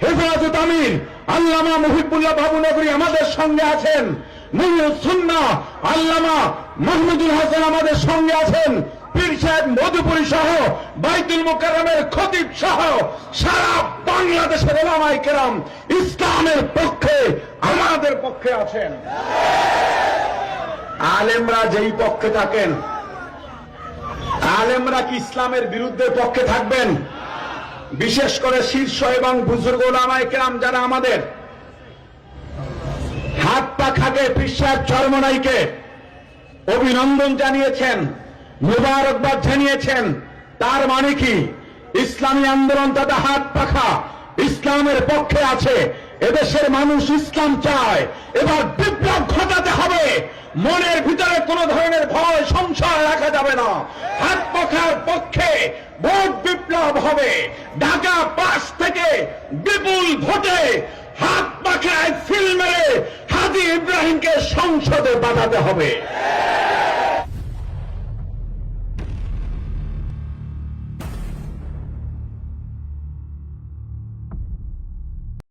হেফাজত আমির আল্লামা মুহিবুল্লাহ বাবুনগরী আমাদের সঙ্গে আছেন, মুনিরুস সুন্নাহ আল্লামা মাহমুদুল হাসান আমাদের সঙ্গে আছেন, পীর সাহেব মধুপুরী সহ বাইতুল মুকাররমের খতিব সহ সারা বাংলাদেশের উলামায়ে কেরাম ইসলামের পক্ষে আমাদের পক্ষে আছেন। আলেমরা যেই পক্ষে থাকেন, আলেমরা কি ইসলামের বিরুদ্ধে পক্ষে থাকবেন? বিশেষ করে শীর্ষ এবং বুজুর্গ উলামায়ে কেরাম যারা আমাদের হাত পাখাকে পীর সাহেব চরমনাইকে অভিনন্দন জানিয়েছেন, মুবারকবাদ জানিয়েছেন, তার মানে কি ইসলামী আন্দোলন তাদের হাত পাখা ইসলামের পক্ষে আছে? এদেশের মানুষ ইসলাম চায়, এবার বিপ্লব ঘটাতে হবে। মনের ভিতরে কোন ধরনের ভয় সংশয় রাখা যাবে না। হাত পাখার পক্ষে ভোট বিপ্লব হবে। ঢাকা 5 থেকে বিপুল ভোটে হাত পাখায় সিল মেরে হাজী ইব্রাহিমকে সংসদে পাঠাতে হবে।